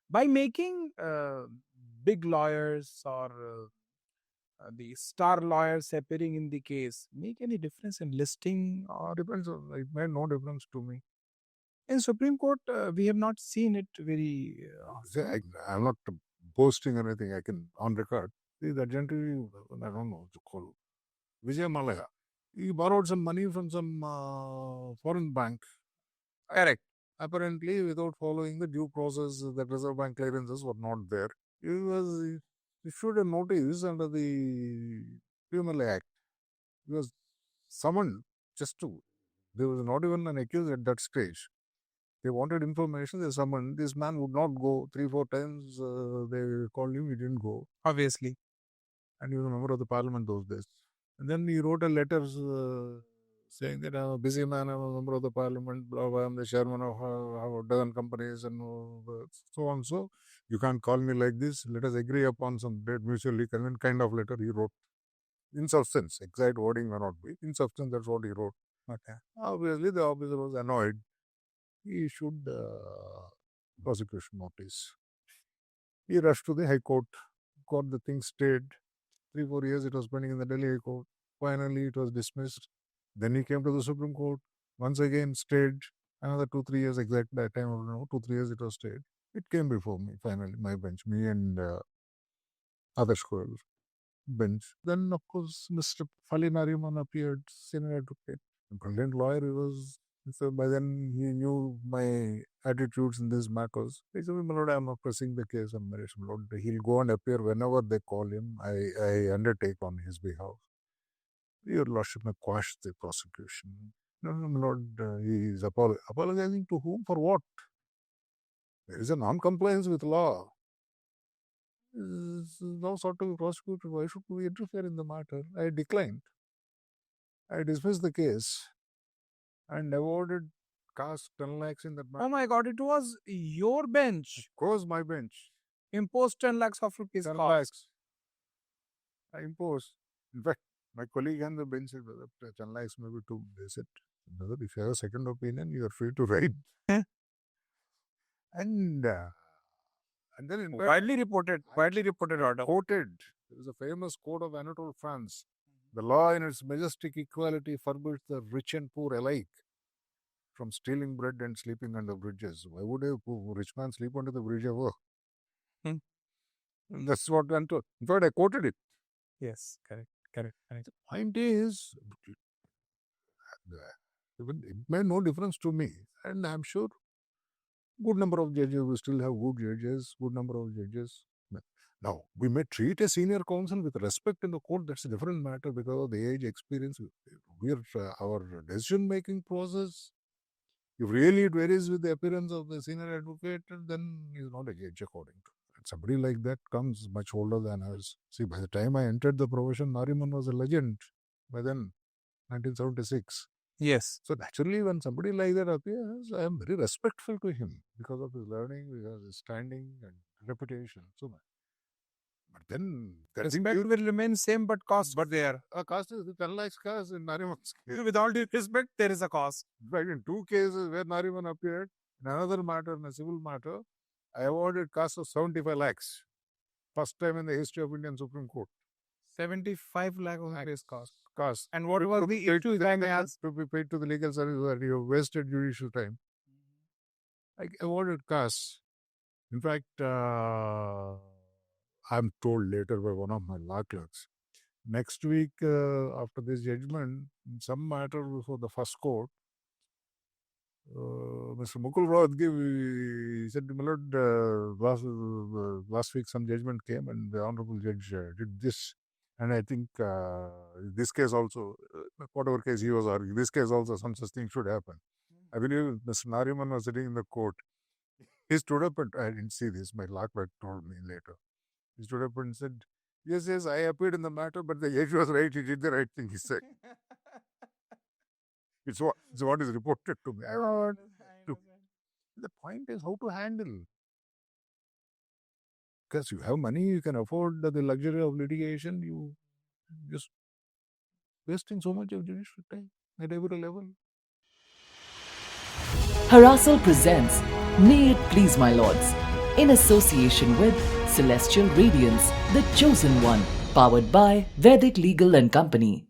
by making big lawyers or the star lawyers appearing in the case make any difference in listing, or Depends on, it made no difference to me. in Supreme Court we have not seen it very See, I'm not boasting or anything. I can, on record, see that gentleman, I don't know what to call, Vijay Malaya. He borrowed some money from some foreign bank. correct. Apparently, without following the due process, the Reserve Bank clearances were not there. He was issued a notice under the PMLA Act. He was summoned just to. There was not even an accused at that stage. They wanted information. They summoned. This man would not go. 3-4 times they called him. He didn't go. Obviously. And he was a member of the parliament those days. And then he wrote a letter saying that I'm a busy man, I'm a member of the parliament, blah, blah, I'm the chairman of a dozen companies and so on. So you can't call me like this. Let us agree upon some date mutually convenient kind of letter he wrote. In substance, exact wording may not be. In substance, that's what he wrote. Okay. Obviously, the officer was annoyed. He issued prosecution notice. He rushed to the High Court, got the thing stayed. 3-4 years it was pending in the Delhi High Court. Finally, it was dismissed. Then he came to the Supreme Court. Once again, stayed. Another 2-3 years, exact that time, I don't know, 2-3 years it was stayed. It came before me, finally, my bench, me and other Goyal bench. Then, of course, Mr. Fali Nariman appeared, senior advocate. A brilliant lawyer he was. So by then, he knew my attitudes in these matters. He said, my lord, I am not pressing the case on merit. My lord, he'll go and appear whenever they call him. I undertake on his behalf. Your lordship may quash the prosecution. No, my lord, he is apologizing to whom? For what? There is a non-compliance with law. No sort of prosecutor. Why should we interfere in the matter? I declined. I dismissed the case and awarded cost 10 lakhs in that matter. Oh my God, it was your bench Of course, my bench. imposed 10 lakhs of rupees 10 cost. lakhs. I imposed. In fact, my colleague and the bench said, "Brother, 10 lakhs maybe too." They said, "Brother, if you have a second opinion, you are free to write." and then in fact, Widely reported order. quoted, there is a famous quote of Anatole France. The law in its majestic equality forbids the rich and poor alike from stealing bread and sleeping under bridges. Why would a rich man sleep under the bridge ever? That's what Anatole. In fact, I quoted it. Yes, correct. The point is, it made no difference to me. And I'm sure good number of judges, we still have good judges, good number of judges. Now, we may treat a senior counsel with respect in the court. That's a different matter because of the age, experience. Our decision-making process, if really it varies with the appearance of the senior advocate, then he's not a judge according to. And somebody like that comes much older than us. See, by the time I entered the profession, Nariman was a legend. By then, 1976. Yes. So naturally, when somebody like that appears, I am very respectful to him because of his learning, because of his standing and reputation. So, but then Respect will remain same, but cost. But there, a cost is 10 lakhs cost in Nariman's case. With all due respect, there is a cost. But in 2 cases where Nariman appeared, in another matter, in a civil matter, I awarded cost of 75 lakhs. First time in the history of Indian Supreme Court. 75 lakh of rupees cost. Cost. And what was the issue that has to be paid to the legal service where you wasted judicial time? I awarded costs. In fact, I'm told later by one of my law clerks, next week after this judgment, in some matter before the first court, Mr. Mukul Rohatgi, he said, my lord, last week some judgment came and the honorable judge did this. And I think this case also, whatever case he was arguing, this case also some such thing should happen. I believe Mr. Nariman was sitting in the court. He stood up and I didn't see this, my law clerk told me later. He stood up and said, yes, I appeared in the matter, but the judge was right, he did the right thing, he said. It's what is reported to me. The point is how to handle. Because you have money, you can afford the luxury of litigation, you just wasting so much of judicial time at every level. Harasal presents May It Please My Lords, in association with Celestial Radiance, the chosen one, powered by Vedic Legal and Company.